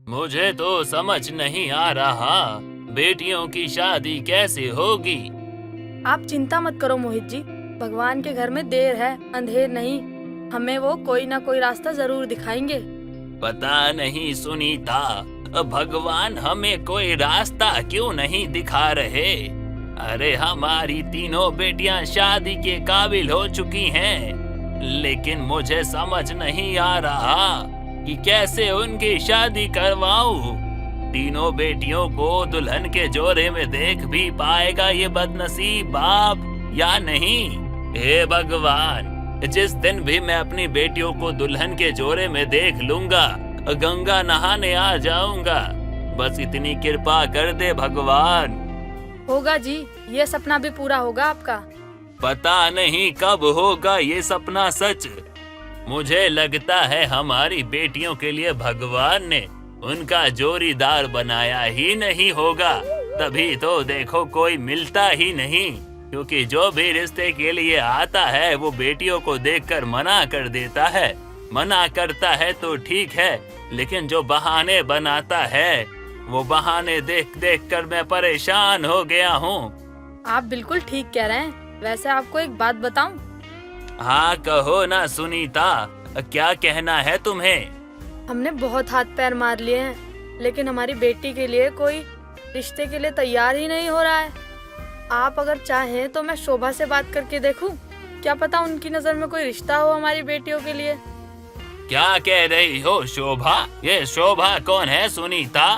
मुझे तो समझ नहीं आ रहा, बेटियों की शादी कैसे होगी। आप चिंता मत करो मोहित जी, भगवान के घर में देर है अंधेर नहीं। हमें वो कोई ना कोई रास्ता जरूर दिखाएंगे। पता नहीं सुनीता, भगवान हमें कोई रास्ता क्यों नहीं दिखा रहे। अरे हमारी तीनों बेटियां शादी के काबिल हो चुकी हैं, लेकिन मुझे समझ नहीं आ रहा कि कैसे उनकी शादी करवाऊं। तीनों बेटियों को दुल्हन के जोड़े में देख भी पाएगा ये बदनसीब बाप या नहीं। हे भगवान, जिस दिन भी मैं अपनी बेटियों को दुल्हन के जोड़े में देख लूंगा, गंगा नहाने आ जाऊंगा। बस इतनी कृपा कर दे भगवान। होगा जी, ये सपना भी पूरा होगा आपका। पता नहीं कब होगा ये सपना सच। मुझे लगता है हमारी बेटियों के लिए भगवान ने उनका जोड़ीदार बनाया ही नहीं होगा, तभी तो देखो कोई मिलता ही नहीं। क्योंकि जो भी रिश्ते के लिए आता है वो बेटियों को देखकर मना कर देता है। मना करता है तो ठीक है, लेकिन जो बहाने बनाता है वो बहाने देख देख कर मैं परेशान हो गया हूँ। आप बिल्कुल ठीक कह रहे हैं। वैसे आपको एक बात बताऊं? हाँ कहो ना सुनीता, क्या कहना है तुम्हें? हमने बहुत हाथ पैर मार लिए हैं, लेकिन हमारी बेटी के लिए कोई रिश्ते के लिए तैयार ही नहीं हो रहा है। आप अगर चाहें तो मैं शोभा से बात करके देखूं, क्या पता उनकी नजर में कोई रिश्ता हो हमारी बेटियों के लिए। क्या कह रही हो शोभा? ये शोभा कौन है सुनीता?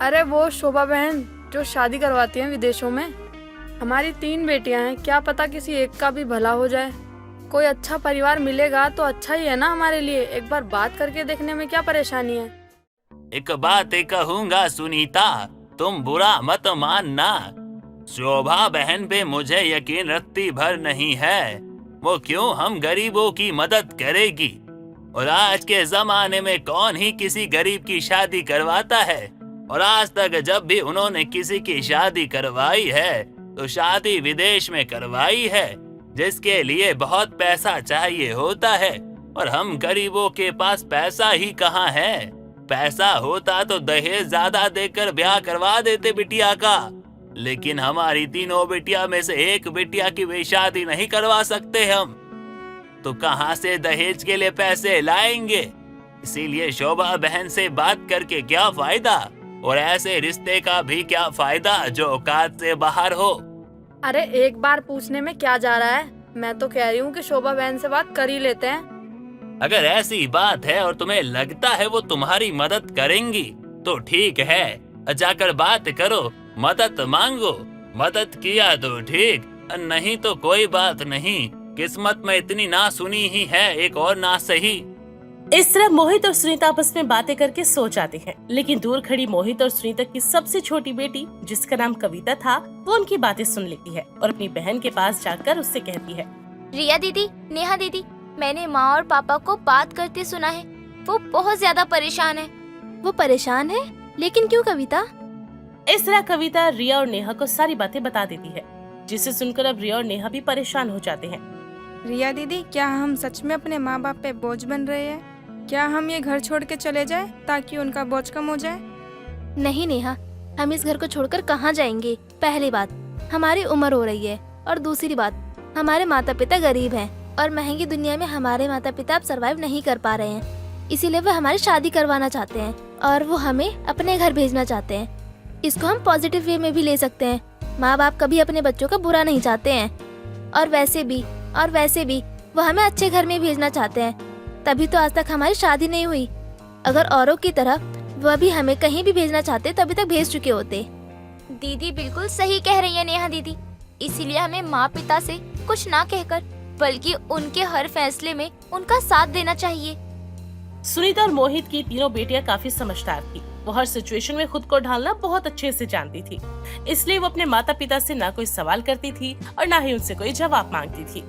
अरे वो शोभा बहन जो शादी करवाती हैं विदेशों में। हमारी 3 बेटियां हैं, क्या पता किसी एक का भी भला हो जाए। कोई अच्छा परिवार मिलेगा तो अच्छा ही है ना हमारे लिए। एक बार बात करके देखने में क्या परेशानी है। एक बात कहूँगा सुनीता, तुम बुरा मत मानना। शोभा बहन पे मुझे यकीन रत्ती भर नहीं है। वो क्यों हम गरीबों की मदद करेगी? और आज के जमाने में कौन ही किसी गरीब की शादी करवाता है? और आज तक जब भी उन्होंने किसी की शादी करवाई है तो शादी विदेश में करवाई है, जिसके लिए बहुत पैसा चाहिए होता है। और हम गरीबों के पास पैसा ही कहाँ है। पैसा होता तो दहेज ज्यादा देकर ब्याह करवा देते बिटिया का, लेकिन हमारी तीनों बिटिया में से एक बिटिया की भी शादी नहीं करवा सकते हम, तो कहाँ से दहेज के लिए पैसे लाएंगे? इसीलिए शोभा बहन से बात करके क्या फायदा, और ऐसे रिश्ते का भी क्या फायदा जो औकात से बाहर हो। अरे एक बार पूछने में क्या जा रहा है। मैं तो कह रही हूँ कि शोभा बहन से बात कर ही लेते हैं। अगर ऐसी बात है और तुम्हें लगता है वो तुम्हारी मदद करेंगी तो ठीक है, जाकर बात करो, मदद मांगो। मदद किया तो ठीक, नहीं तो कोई बात नहीं। किस्मत में इतनी ना सुनी ही है, एक और ना सही। इस तरह मोहित और सुनीता आपस में बातें करके सो जाते हैं, लेकिन दूर खड़ी मोहित और सुनीता की सबसे छोटी बेटी, जिसका नाम कविता था, वो उनकी बातें सुन लेती है और अपनी बहन के पास जाकर उससे कहती है, रिया दीदी, नेहा दीदी, मैंने माँ और पापा को बात करते सुना है। वो बहुत ज्यादा परेशान है। वो परेशान है? लेकिन क्यों कविता? इस तरह कविता रिया और नेहा को सारी बातें बता देती है, जिसे सुनकर अब रिया और नेहा भी परेशान हो जाते हैं। रिया दीदी, क्या हम सच में अपने माँ बाप पे बोझ बन रहे हैं? क्या हम ये घर छोड़ के चले जाएं ताकि उनका बोझ कम हो जाए? नहीं नेहा, हम इस घर को छोड़कर कहाँ जाएंगे? पहली बात, हमारी उम्र हो रही है, और दूसरी बात, हमारे माता पिता गरीब हैं और महंगी दुनिया में हमारे माता पिता अब सरवाइव नहीं कर पा रहे हैं। इसीलिए वो हमारी शादी करवाना चाहते हैं और वो हमें अपने घर भेजना चाहते हैं। इसको हम पॉजिटिव वे में भी ले सकते हैं। माँ बाप कभी अपने बच्चों का बुरा नहीं चाहते हैं, और वैसे भी वो हमें अच्छे घर में भेजना चाहते हैं। तभी तो आज तक हमारी शादी नहीं हुई। अगर औरों की तरह वह भी हमें कहीं भी भेजना चाहते तभी तक भेज चुके होते। दीदी बिल्कुल सही कह रही है नेहा दीदी। इसीलिए हमें माँ पिता से कुछ ना कहकर बल्कि उनके हर फैसले में उनका साथ देना चाहिए। सुनीता और मोहित की तीनों बेटियां काफी समझदार थी। वो हर सिचुएशन में खुद को ढालना बहुत अच्छे से जानती थी, इसलिए वो अपने माता पिता से ना कोई सवाल करती थी और ना ही उनसे कोई जवाब मांगती थी।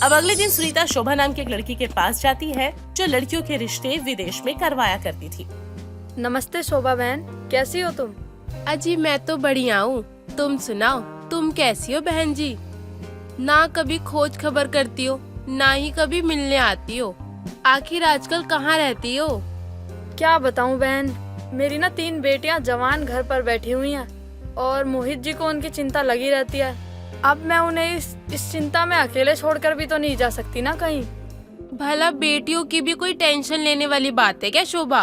अब अगले दिन सुनीता शोभा नाम की एक लड़की के पास जाती है, जो लड़कियों के रिश्ते विदेश में करवाया करती थी। नमस्ते शोभा बहन, कैसी हो तुम? अजी मैं तो बढ़िया हूँ, तुम सुनाओ, तुम कैसी हो बहन जी? ना कभी खोज खबर करती हो, ना ही कभी मिलने आती हो। आखिर आजकल कहाँ रहती हो? क्या बताऊं बहन, मेरी ना 3 बेटियां जवान घर पर बैठी हुई हैं और मोहित जी को उनकी चिंता लगी रहती है। अब मैं उन्हें इस चिंता में अकेले छोड़कर भी तो नहीं जा सकती ना कहीं। भला बेटियों की भी कोई टेंशन लेने वाली बात है क्या शोभा?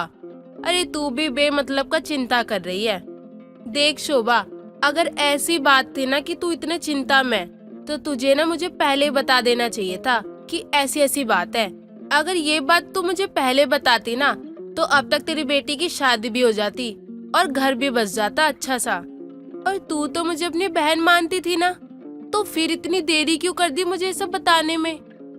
अरे तू भी बेमतलब का चिंता कर रही है। देख शोभा, अगर ऐसी बात थी ना कि तू इतने चिंता में, तो तुझे ना मुझे पहले बता देना चाहिए था कि ऐसी ऐसी बात है। अगर ये बात तू मुझे पहले बताती ना, तो अब तक तेरी बेटी की शादी भी हो जाती और घर भी बस जाता अच्छा सा। और तू तो मुझे अपनी बहन मानती थी ना, तो फिर इतनी देरी क्यों कर दी मुझे ये सब बताने में?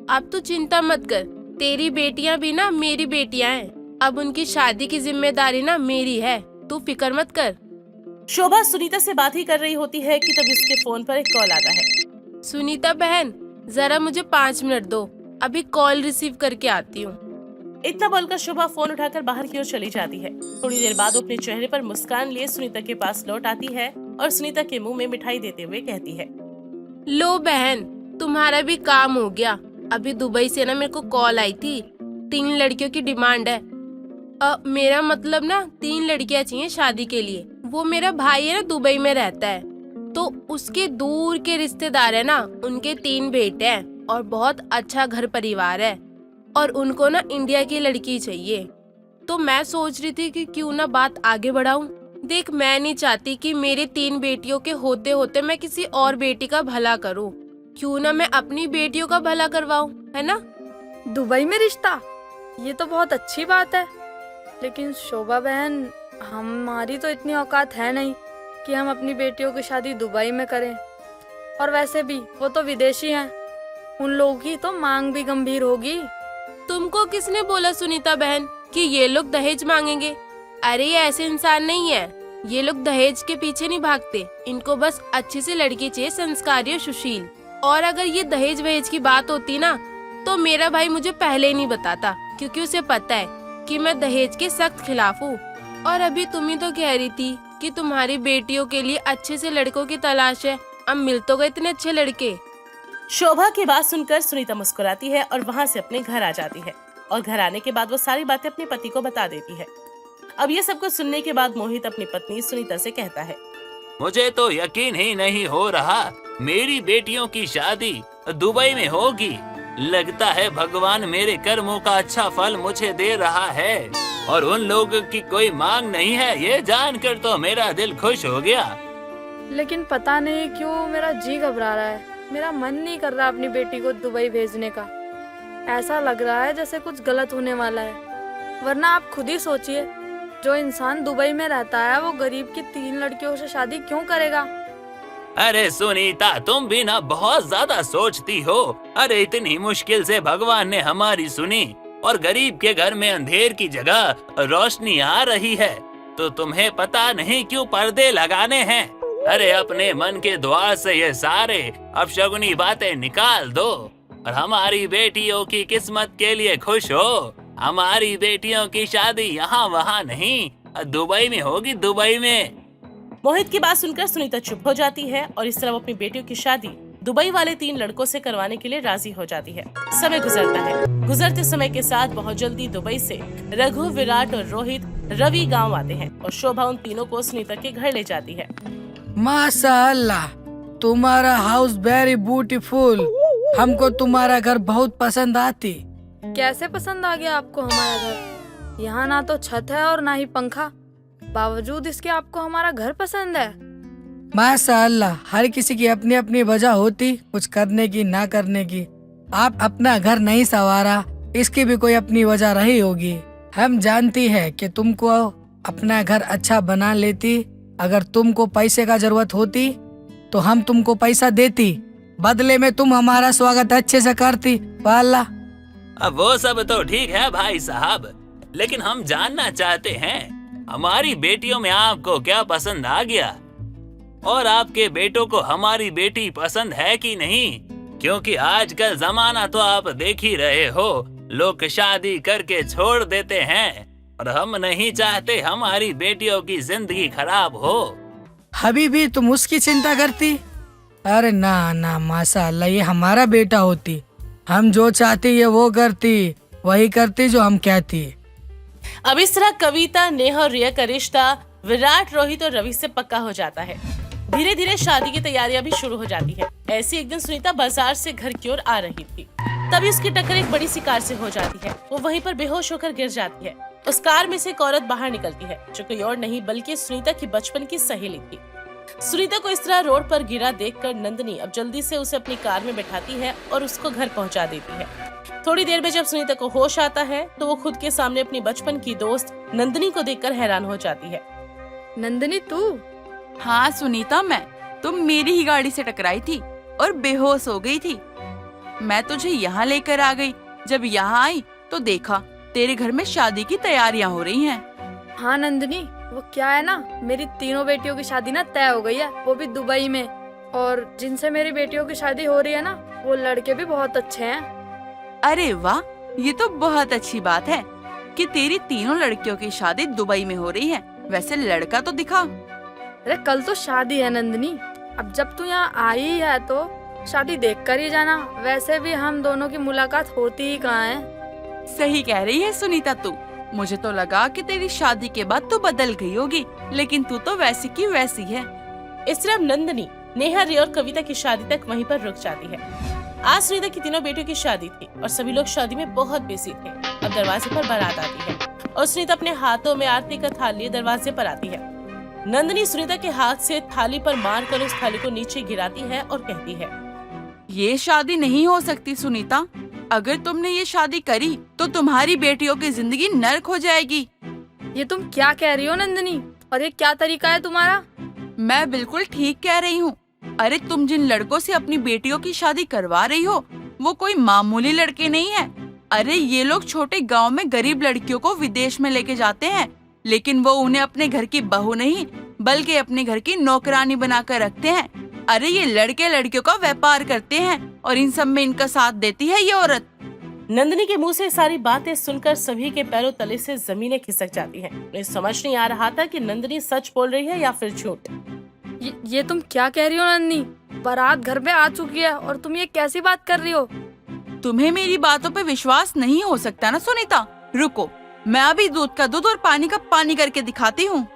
अब तू चिंता मत कर, तेरी बेटियां भी ना मेरी बेटियां हैं। अब उनकी शादी की जिम्मेदारी ना मेरी है, तू फिक्र मत कर। शोभा सुनीता से बात ही कर रही होती है कि तभी उसके फोन पर एक कॉल आता है। सुनीता बहन, जरा मुझे 5 मिनट दो, अभी कॉल रिसीव करके आती हूँ। इतना बोलकर शोभा फोन उठाकर बाहर की ओर चली जाती है। थोड़ी देर बाद वो अपने चेहरे पर मुस्कान लिए सुनीता के पास लौट आती है और सुनीता के मुंह में मिठाई देते हुए कहती है, लो बहन, तुम्हारा भी काम हो गया। अभी दुबई से ना मेरे को कॉल आई थी, 3 लड़कियों की डिमांड है। मेरा मतलब ना 3 लड़कियां चाहिए शादी के लिए। वो मेरा भाई है ना, दुबई में रहता है, तो उसके दूर के रिश्तेदार है ना, उनके 3 बेटे हैं और बहुत अच्छा घर परिवार है और उनको ना इंडिया की लड़की चाहिए। तो मैं सोच रही थी कि क्यों ना बात आगे बढ़ाऊं। देख, मैं नहीं चाहती कि मेरे 3 बेटियों के होते होते मैं किसी और बेटी का भला करूं। क्यों ना मैं अपनी बेटियों का भला करवाऊं, है ना? दुबई में रिश्ता, ये तो बहुत अच्छी बात है। लेकिन शोभा बहन, हमारी तो इतनी औकात है नहीं कि हम अपनी बेटियों की शादी दुबई में करें। और वैसे भी वो तो विदेशी हैं, उन लोगों की तो मांग भी गंभीर होगी। तुमको किसने बोला सुनीता बहन कि ये लोग दहेज मांगेंगे? अरे ये ऐसे इंसान नहीं है, ये लोग दहेज के पीछे नहीं भागते। इनको बस अच्छी सी लड़की चाहिए, संस्कारी और सुशील। और अगर ये दहेज वहेज की बात होती ना, तो मेरा भाई मुझे पहले ही नहीं बताता, क्योंकि उसे पता है कि मैं दहेज के सख्त खिलाफ हूँ। और अभी तुम ही तो कह रही थी कि तुम्हारी बेटियों के लिए अच्छे से लड़कों की तलाश है। अब मिल तो गए इतने अच्छे लड़के। शोभा की बात सुनकर सुनीता मुस्कुराती है और वहाँ से अपने घर आ जाती है। और घर आने के बाद वो सारी बातें अपने पति को बता देती है। अब ये सब कुछ सुनने के बाद मोहित अपनी पत्नी सुनीता से कहता है, मुझे तो यकीन ही नहीं हो रहा मेरी बेटियों की शादी दुबई में होगी। लगता है भगवान मेरे कर्मों का अच्छा फल मुझे दे रहा है और उन लोगों की कोई मांग नहीं है। ये जानकर तो मेरा दिल खुश हो गया। लेकिन पता नहीं क्यों मेरा जी घबरा रहा है। मेरा मन नहीं कर रहा अपनी बेटी को दुबई भेजने का। ऐसा लग रहा है जैसे कुछ गलत होने वाला है। वरना आप खुद ही सोचिए, जो इंसान दुबई में रहता है वो गरीब की 3 लड़कियों से शादी क्यों करेगा? अरे सुनीता, तुम भी ना बहुत ज्यादा सोचती हो। अरे इतनी मुश्किल से भगवान ने हमारी सुनी और गरीब के घर में अंधेर की जगह रोशनी आ रही है, तो तुम्हें पता नहीं क्यों पर्दे लगाने हैं। अरे अपने मन के द्वार से ये सारे अपशगुनी बातें निकाल दो और हमारी बेटियों की किस्मत के लिए खुश हो। हमारी बेटियों की शादी यहाँ वहाँ नहीं, दुबई में होगी, दुबई में। मोहित की बात सुनकर सुनीता चुप हो जाती है और इस तरह वो अपनी बेटियों की शादी दुबई वाले 3 लड़कों से करवाने के लिए राजी हो जाती है। समय गुजरता है। गुजरते समय के साथ बहुत जल्दी दुबई से रघु, विराट और रोहित रवि गांव आते हैं और शोभा उन तीनों को सुनीता के घर ले जाती है। माशाअल्लाह, तुम्हारा हाउस वेरी ब्यूटीफुल। हमको तुम्हारा घर बहुत पसंद आती। कैसे पसंद आ गया आपको हमारा घर? यहाँ ना तो छत है और ना ही पंखा, बावजूद इसके आपको हमारा घर पसंद है। माशाअल्लाह, हर किसी की अपनी अपनी वजह होती कुछ करने की ना करने की। आप अपना घर नहीं संवारा, इसकी भी कोई अपनी वजह रही होगी। हम जानती है कि तुमको अपना घर अच्छा बना लेती। अगर तुमको पैसे का जरूरत होती तो हम तुमको पैसा देती, बदले में तुम हमारा स्वागत अच्छे से करती। वाला अब वो सब तो ठीक है भाई साहब, लेकिन हम जानना चाहते हैं हमारी बेटियों में आपको क्या पसंद आ गया और आपके बेटों को हमारी बेटी पसंद है कि नहीं? क्योंकि आजकल जमाना तो आप देख ही रहे हो, लोग शादी करके छोड़ देते हैं और हम नहीं चाहते हमारी बेटियों की जिंदगी खराब हो। हबीबी, तुम उसकी चिंता करती? अरे ना ना, माशाअल्लाह, ये हमारा बेटा होती। हम जो चाहती ये वो करती, वही करती जो हम कहती। अब इस तरह कविता, नेहा और रिया का रिश्ता विराट, रोहित और रवि से पक्का हो जाता है। धीरे धीरे शादी की तैयारियां भी शुरू हो जाती है। ऐसी एक दिन सुनीता बाजार से घर की ओर आ रही थी, तभी उसकी टक्कर एक बड़ी सी कार से हो जाती है। वो वहीं पर बेहोश होकर गिर जाती है। उस कार में से एक औरत बाहर निकलती है, जो कोई और नहीं बल्कि सुनीता की बचपन की सहेली थी। सुनीता को इस तरह रोड पर गिरा देखकर नंदिनी अब जल्दी से उसे अपनी कार में बैठाती है और उसको घर पहुंचा देती है। थोड़ी देर में जब सुनीता को होश आता है तो वो खुद के सामने अपनी बचपन की दोस्त नंदिनी को देखकर हैरान हो जाती है। नंदिनी तू? हाँ सुनीता, मैं तुम मेरी ही गाड़ी से टकराई थी और बेहोश हो गई थी। मैं तुझे यहाँ लेकर आ गई। जब यहाँ आई तो देखा तेरे घर में शादी की तैयारियां हो रही हैं। हाँ नंदिनी, वो क्या है ना, मेरी तीनों बेटियों की शादी ना तय हो गई है, वो भी दुबई में। और जिनसे मेरी बेटियों की शादी हो रही है ना, वो लड़के भी बहुत अच्छे हैं। अरे वाह, ये तो बहुत अच्छी बात है कि तेरी तीनों लड़कियों की शादी दुबई में हो रही है। वैसे लड़का तो दिखा। अरे कल तो शादी है नंदिनी, अब जब तू यहाँ आई है तो शादी देख कर ही जाना। वैसे भी हम दोनों की मुलाकात होती ही कहाँ है। सही कह रही है सुनीता तू। मुझे तो लगा कि तेरी शादी के बाद तू बदल गई होगी, लेकिन तू तो वैसी की वैसी है। इस तरह नंदिनी, नेहा, रिया और कविता की शादी तक वहीं पर रुक जाती है। आज सुनीता की तीनों बेटियों की शादी थी और सभी लोग शादी में बहुत बिजी थे। अब दरवाजे पर बारात आती है और सुनीता अपने हाथों में आरती का थाल लिए दरवाजे पर आती है। नंदिनी सुनीता के हाथ से थाली पर मारकर उस थाली को नीचे गिराती है और कहती है, ये शादी नहीं हो सकती सुनीता। अगर तुमने ये शादी करी तो तुम्हारी बेटियों की जिंदगी नर्क हो जाएगी। ये तुम क्या कह रही हो नंदिनी, और ये क्या तरीका है तुम्हारा? मैं बिल्कुल ठीक कह रही हूँ। अरे तुम जिन लड़कों से अपनी बेटियों की शादी करवा रही हो वो कोई मामूली लड़के नहीं है। अरे ये लोग छोटे गांव में गरीब लड़कियों को विदेश में लेके जाते हैं, लेकिन वो उन्हें अपने घर की बहू नहीं बल्कि अपने घर की नौकरानी बनाकर रखते हैं। अरे ये लड़के लड़कियों का व्यापार करते हैं और इन सब में इनका साथ देती है ये औरत। नंदिनी के मुंह से सारी बातें सुनकर सभी के पैरों तले से जमीनें खिसक जाती हैं। उन्हें समझ नहीं आ रहा था कि नंदिनी सच बोल रही है या फिर झूठ। ये तुम क्या कह रही हो नंदिनी? बारात घर में आ चुकी है और तुम ये कैसी बात कर रही हो? तुम्हें मेरी बातों पे विश्वास नहीं हो सकता ना सुनीता। रुको, मैं अभी दूध का दूध और पानी का पानी करके दिखाती हूँ।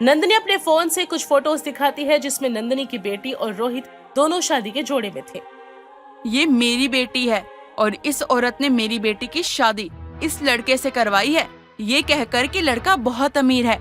नंदिनी अपने फोन से कुछ फोटोज दिखाती है जिसमें नंदिनी की बेटी और रोहित दोनों शादी के जोड़े में थे। ये मेरी बेटी है और इस औरत ने मेरी बेटी की शादी इस लड़के से करवाई है, ये कहकर कि लड़का बहुत अमीर है।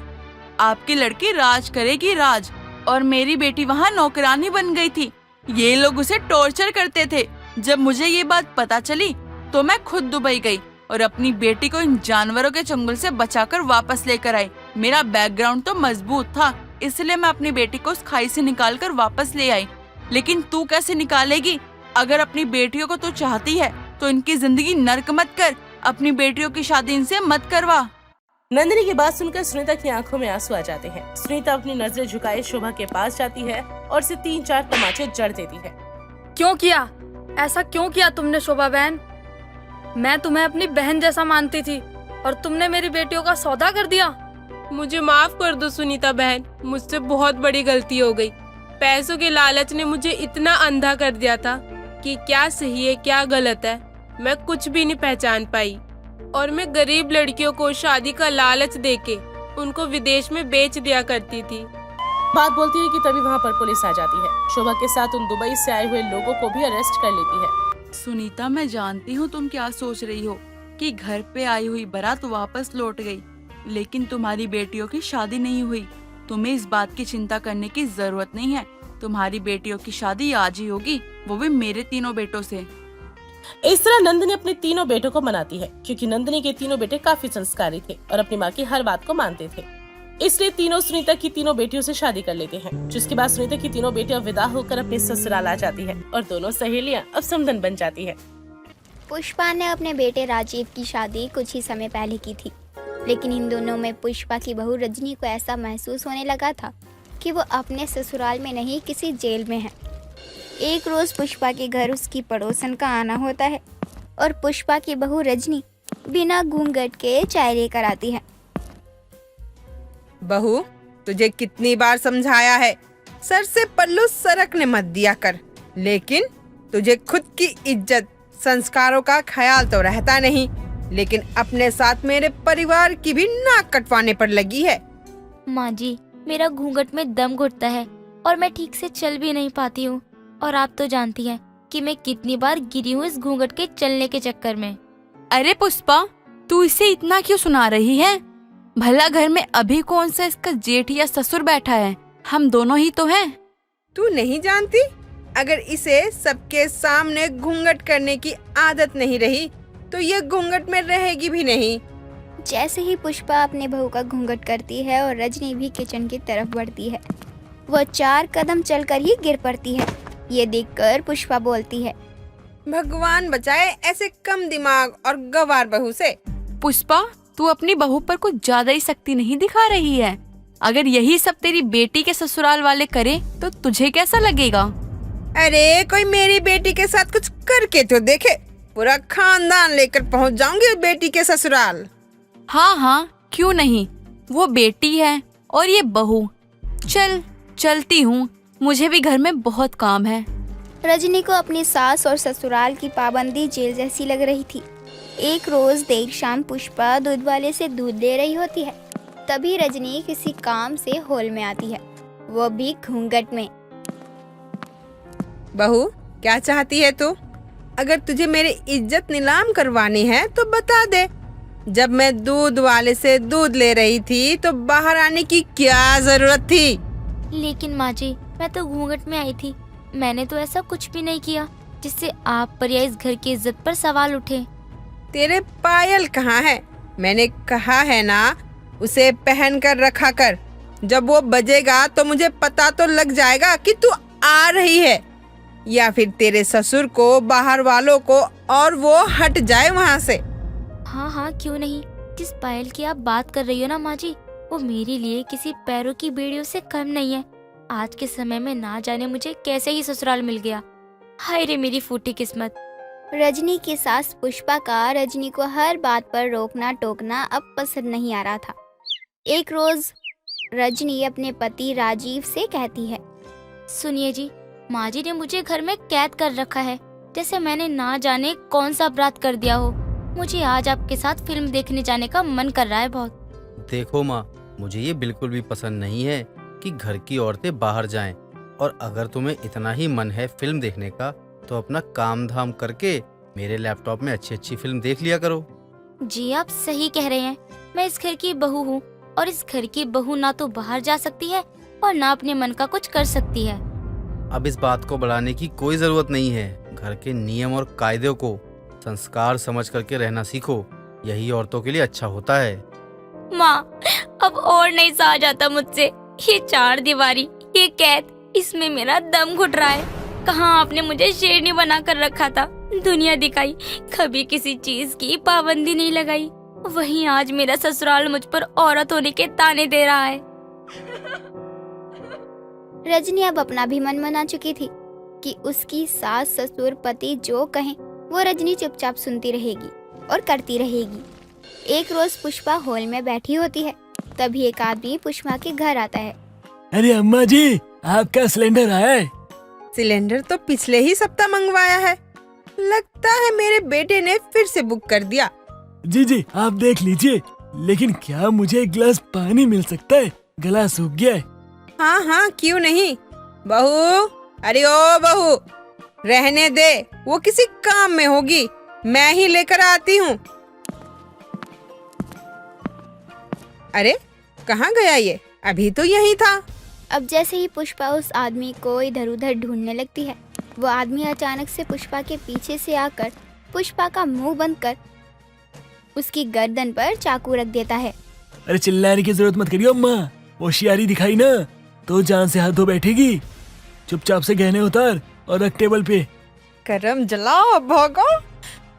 आपकी लड़की राज करेगी राज, और मेरी बेटी वहाँ नौकरानी बन गई थी। ये लोग उसे टॉर्चर करते थे। जब मुझे ये बात पता चली तो मैं खुद दुबई गई और अपनी बेटी को इन जानवरों के चंगुल से बचाकर वापस लेकर आई। मेरा बैकग्राउंड तो मजबूत था, इसलिए मैं अपनी बेटी को उस खाई से निकालकर वापस ले आई। लेकिन तू कैसे निकालेगी? अगर अपनी बेटियों को तू चाहती है तो इनकी जिंदगी नर्क मत कर, अपनी बेटियों की शादी इनसे मत करवा। नंदिनी की बात सुनकर सुनीता की आंखों में आंसू आ जाते हैं। सुनीता अपनी नजरें झुकाए शोभा के पास जाती है और उसे 3-4 तमाचे जड़ देती है। क्यों किया ऐसा, क्यों किया तुमने शोभा बहन? मैं तुम्हें अपनी बहन जैसा मानती थी और तुमने मेरी बेटियों का सौदा कर दिया। मुझे माफ कर दो सुनीता बहन, मुझसे बहुत बड़ी गलती हो गई। पैसों के लालच ने मुझे इतना अंधा कर दिया था कि क्या सही है क्या गलत है मैं कुछ भी नहीं पहचान पाई। और मैं गरीब लड़कियों को शादी का लालच देके उनको विदेश में बेच दिया करती थी। बात बोलती है कि तभी वहाँ पर पुलिस आ जाती है। शोभा के साथ उन दुबई से आए हुए लोगों को भी अरेस्ट कर लेती है। सुनीता, मैं जानती हूँ तुम क्या सोच रही हो कि घर पे आई हुई बारात वापस लौट गई, लेकिन तुम्हारी बेटियों की शादी नहीं हुई। तुम्हें इस बात की चिंता करने की जरूरत नहीं है। तुम्हारी बेटियों की शादी आज ही होगी, वो भी मेरे तीनों बेटों से। इस तरह नंदिनी अपने तीनों बेटों को मनाती है, क्योंकि नंदिनी के तीनों बेटे काफी संस्कारी थे और अपनी माँ की हर बात को मानते थे। इसलिए तीनों सुनीता की तीनों बेटियों से शादी कर लेते हैं, जिसके बाद सुनीता की तीनों बेटियां विदा होकर अपने ससुराल आ जाती है और दोनों सहेलियां अब समधन बन जाती है। पुष्पा ने अपने बेटे राजीव की शादी कुछ ही समय पहले की थी, लेकिन इन दोनों में पुष्पा की बहू रजनी को ऐसा महसूस होने लगा था कि वो अपने ससुराल में नहीं किसी जेल में है। एक रोज़ पुष्पा के घर उसकी पड़ोसन का आना होता है और पुष्पा की बहू रजनी बिना घूंघट के चाय लेकर आती है। बहू, तुझे कितनी बार समझाया है सर से पल्लू सरकने मत दिया कर, लेकिन तुझे खुद की इज्जत संस्कारों का ख्याल तो रहता नहीं। लेकिन अपने साथ मेरे परिवार की भी नाक कटवाने पर लगी है। माँ जी, मेरा घूंघट में दम घुटता है और मैं ठीक से चल भी नहीं पाती हूँ। और आप तो जानती हैं कि मैं कितनी बार गिरी हूँ इस घूंघट के चलने के चक्कर में। अरे पुष्पा, तू इसे इतना क्यों सुना रही है? भला घर में अभी कौन सा इसका जेठ या ससुर बैठा है? हम दोनों ही तो हैं। तू नहीं जानती, अगर इसे सबके सामने घूंघट करने की आदत नहीं रही तो ये घूंघट में रहेगी भी नहीं। जैसे ही पुष्पा अपने बहू का घूंघट करती है और रजनी भी किचन की तरफ बढ़ती है, वह 4 कदम चलकर ही गिर पड़ती है। ये देखकर पुष्पा बोलती है, भगवान बचाए ऐसे कम दिमाग और गवार बहू से। पुष्पा, तू अपनी बहू पर कुछ ज्यादा ही सख्ती नहीं दिखा रही है? अगर यही सब तेरी बेटी के ससुराल वाले करें तो तुझे कैसा लगेगा? अरे कोई मेरी बेटी के साथ कुछ करके तो देखे, पूरा खानदान लेकर पहुंच जाऊंगी बेटी के ससुराल। हाँ हाँ, क्यों नहीं, वो बेटी है और ये बहू। चलती हूँ, मुझे भी घर में बहुत काम है। रजनी को अपनी सास और ससुराल की पाबंदी जेल जैसी लग रही थी। एक रोज देर शाम पुष्पा दूध वाले से दूध ले रही होती है, तभी रजनी किसी काम से हॉल में आती है, वो भी घूंघट में। बहू, क्या चाहती है तू? अगर तुझे मेरी इज्जत नीलाम करवानी है तो बता दे। जब मैं दूध वाले से दूध ले रही थी तो बाहर आने की क्या जरूरत थी? लेकिन माँ जी, मैं तो घूंघट में आई थी। मैंने तो ऐसा कुछ भी नहीं किया जिससे आप पर या इस घर की इज्जत पर सवाल उठे। तेरे पायल कहाँ है? मैंने कहा है ना, उसे पहन कर रखा कर। जब वो बजेगा तो मुझे पता तो लग जाएगा कि तू आ रही है, या फिर तेरे ससुर को, बाहर वालों को, और वो हट जाए वहाँ से। हाँ हाँ, क्यों नहीं। जिस पायल की आप बात कर रही हो ना माँ जी, वो मेरे लिए किसी पैरों की बेड़ियों से कम नहीं है। आज के समय में ना जाने मुझे कैसे ही ससुराल मिल गया। हाय रे मेरी फूटी किस्मत। रजनी की सास पुष्पा का रजनी को हर बात पर रोकना टोकना अब पसंद नहीं आ रहा था। एक रोज रजनी अपने पति राजीव से कहती है, सुनिए जी, माँ जी ने मुझे घर में कैद कर रखा है, जैसे मैंने ना जाने कौन सा अपराध कर दिया हो। मुझे आज आपके साथ फिल्म देखने जाने का मन कर रहा है बहुत। देखो माँ, मुझे ये बिल्कुल भी पसंद नहीं है कि घर की औरतें बाहर जाएं। और अगर तुम्हें इतना ही मन है फिल्म देखने का तो अपना काम धाम करके मेरे लैपटॉप में अच्छी अच्छी फिल्म देख लिया करो। जी आप सही कह रहे हैं। मैं इस घर की बहू हूँ और इस घर की बहू ना तो बाहर जा सकती है और ना अपने मन का कुछ कर सकती है। अब इस बात को बढ़ाने की कोई जरूरत नहीं है। घर के नियम और कायदों को संस्कार समझ करके रहना सीखो, यही औरतों के लिए अच्छा होता है। माँ, अब और नहीं सहा जाता मुझसे। ये 4 दीवारी, ये कैद, इसमें मेरा दम घुट रहा है। कहाँ आपने मुझे शेरनी बना कर रखा था, दुनिया दिखाई, कभी किसी चीज की पाबंदी नहीं लगाई। वहीं आज मेरा ससुराल मुझ पर औरत होने के ताने दे रहा है। रजनी अब अपना भी मन मना चुकी थी कि उसकी सास ससुर पति जो कहें वो रजनी चुपचाप सुनती रहेगी और करती रहेगी। एक रोज पुष्पा हॉल में बैठी होती है, तभी एक आदमी पुष्पा के घर आता है। अरे अम्मा जी, आपका सिलेंडर आया है? सिलेंडर तो पिछले ही सप्ताह मंगवाया है, लगता है मेरे बेटे ने फिर से बुक कर दिया। जी जी, आप देख लीजिए, लेकिन क्या मुझे एक गिलास पानी मिल सकता है? गला सूख गया है। हाँ हाँ, क्यों नहीं। बहू, अरे ओ बहू, रहने दे, वो किसी काम में होगी, मैं ही लेकर आती हूँ। अरे कहाँ गया ये? अभी तो यही था। अब जैसे ही पुष्पा उस आदमी को इधर उधर ढूंढने लगती है, वो आदमी अचानक से पुष्पा के पीछे से आकर पुष्पा का मुंह बंद कर उसकी गर्दन पर चाकू रख देता है। अरे चिल्लाने की जरूरत मत करियो अम्मा, होशियारी दिखाई ना तो जान से हाथ धो बैठेगी। चुपचाप से गहने उतार और रख टेबल पे। करम जलाओ भागो,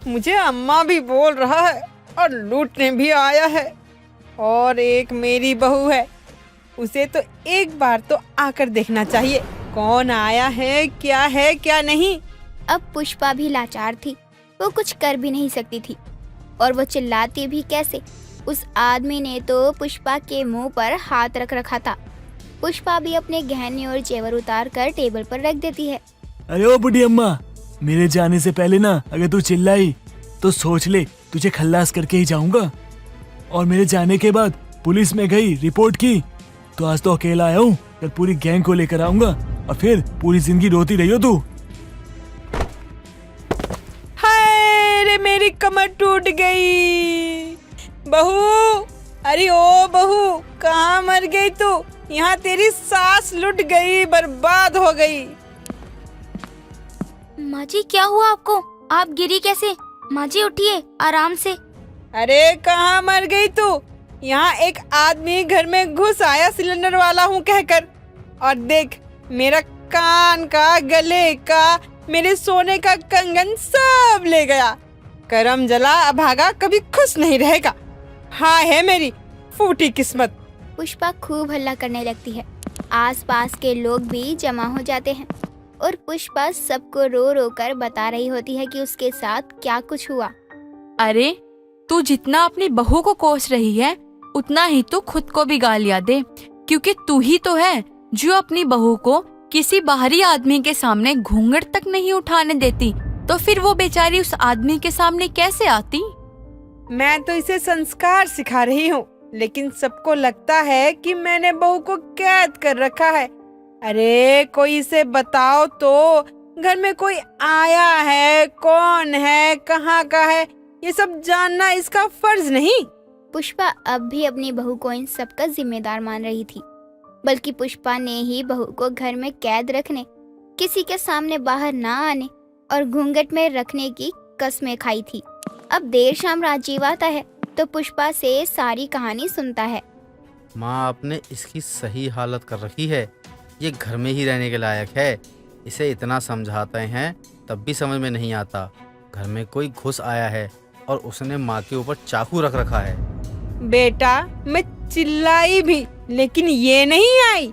मुझे अम्मा भी बोल रहा है और लूटने भी आया है। और एक मेरी बहू है, उसे तो एक बार तो आकर देखना चाहिए कौन आया है क्या नहीं। अब पुष्पा भी लाचार थी, वो कुछ कर भी नहीं सकती थी और वो चिल्लाती भी कैसे। उस आदमी ने तो पुष्पा के मुंह पर हाथ रख रखा था। पुष्पा भी अपने गहने और जेवर उतार कर टेबल पर रख देती है। अरे ओ बुढ़ी अम्मा, मेरे जाने से पहले ना अगर तू चिल्लाई तो सोच ले तुझे खल्लास करके ही जाऊंगा। और मेरे जाने के बाद पुलिस में गई, रिपोर्ट की, तो आज तो अकेला आया हूँ, कल पूरी गैंग को लेकर आऊंगा और फिर पूरी जिंदगी रोती रही हो तू। हाय रे, मेरी कमर टूट गई। बहू, अरे ओ बहू, कहाँ मर गई तू? यहाँ तेरी सांस लुट गई, बर्बाद हो गई। माँ जी क्या हुआ आपको? आप गिरी कैसे? माँ जी उठिए, आराम से। अरे कहाँ मर गई तू? यहाँ एक आदमी घर में घुस आया सिलेंडर वाला हूँ कहकर, और देख मेरा कान का, गले का, मेरे सोने का कंगन सब ले गया। करम जला अभागा कभी खुश नहीं रहेगा। हाँ है मेरी फूटी किस्मत। पुष्पा खूब हल्ला करने लगती है। आसपास के लोग भी जमा हो जाते हैं और पुष्पा सबको रो रो कर बता रही होती है कि उसके साथ क्या कुछ हुआ। अरे तू जितना अपनी बहू को कोस रही है उतना ही तू खुद को भी गालियां दे, क्योंकि तू ही तो है जो अपनी बहू को किसी बाहरी आदमी के सामने घूंघट तक नहीं उठाने देती, तो फिर वो बेचारी उस आदमी के सामने कैसे आती? मैं तो इसे संस्कार सिखा रही हूँ, लेकिन सबको लगता है कि मैंने बहू को कैद कर रखा है। अरे कोई इसे बताओ तो, घर में कोई आया है, कौन है, कहाँ का है, ये सब जानना इसका फर्ज नहीं। पुष्पा अब भी अपनी बहू को इन सब का जिम्मेदार मान रही थी, बल्कि पुष्पा ने ही बहू को घर में कैद रखने, किसी के सामने बाहर ना आने और घूंघट में रखने की कस्में खाई थी। अब देर शाम राजीव आता है तो पुष्पा से सारी कहानी सुनता है। माँ, आपने इसकी सही हालत कर रखी है, ये घर में ही रहने के लायक है। इसे इतना समझाते हैं तब भी समझ में नहीं आता। घर में कोई घुस आया है और उसने माँ के ऊपर चाकू रख रखा है। बेटा मैं चिल्लाई भी, लेकिन ये नहीं आई।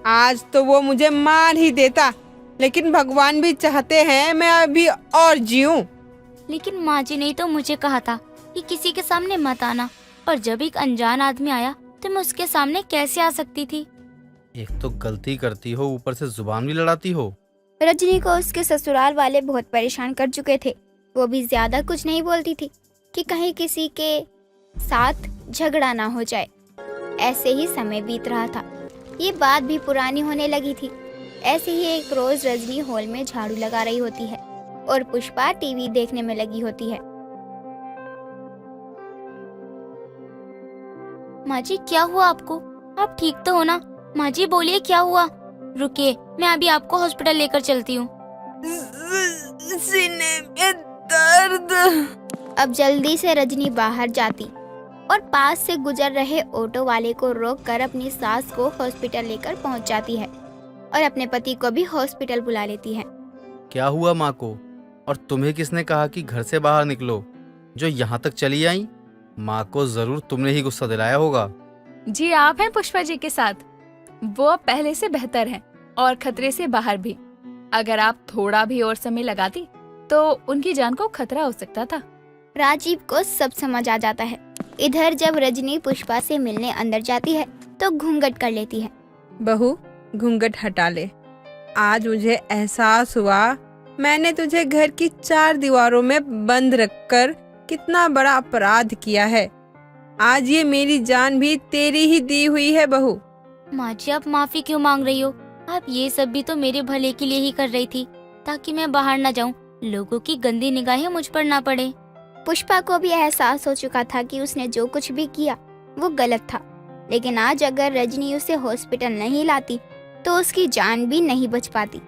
आज तो वो मुझे मार ही देता, लेकिन भगवान भी चाहते हैं मैं अभी और जीऊं। लेकिन माँ जी ने तो मुझे कहा था कि किसी के सामने मत आना, और जब एक अनजान आदमी आया तो मैं उसके सामने कैसे आ सकती थी? एक तो गलती करती हो, ऊपर से जुबान भी लड़ाती हो। रजनी को उसके ससुराल वाले बहुत परेशान कर चुके थे। वो भी ज्यादा कुछ नहीं बोलती थी कि कहीं किसी के साथ झगड़ा ना हो जाए। ऐसे ही समय बीत रहा था। ये बात भी पुरानी होने लगी थी। ऐसे ही एक रोज रजनी हॉल में झाड़ू लगा रही होती है और पुष्पा टीवी देखने में लगी होती है। माँ जी क्या हुआ आपको? आप ठीक तो हो ना? माँ जी बोलिए क्या हुआ? रुकिए, मैं अभी आपको हॉस्पिटल लेकर चलती हूँ। सीने में दर्द। अब जल्दी से रजनी बाहर जाती और पास से गुजर रहे ऑटो वाले को रोककर अपनी सास को हॉस्पिटल लेकर पहुंच जाती है और अपने पति को भी हॉस्पिटल बुला लेती है। क्या हुआ माँ को? और तुम्हें किसने कहा कि घर से बाहर निकलो, जो यहाँ तक चली आई? माँ को जरूर तुमने ही गुस्सा दिलाया होगा। जी आप हैं पुष्पा जी के साथ। वो अब पहले से बेहतर हैं और खतरे से बाहर भी। अगर आप थोड़ा भी और समय लगाती तो उनकी जान को खतरा हो सकता था। राजीव को सब समझ आ जाता है। इधर जब रजनी पुष्पा से मिलने अंदर जाती है तो घूंघट कर लेती है। बहू घूंघट हटा ले। आज मुझे एहसास हुआ मैंने तुझे घर की 4 दीवारों में बंद रखकर कितना बड़ा अपराध किया है। आज ये मेरी जान भी तेरी ही दी हुई है बहू। माँ जी आप माफी क्यों मांग रही हो? आप ये सब भी तो मेरे भले के लिए ही कर रही थी, ताकि मैं बाहर न जाऊं, लोगों की गंदी निगाहें मुझ पर ना पड़े। पुष्पा को भी एहसास हो चुका था कि उसने जो कुछ भी किया वो गलत था, लेकिन आज अगर रजनी उसे हॉस्पिटल नहीं लाती तो उसकी जान भी नहीं बच पाती।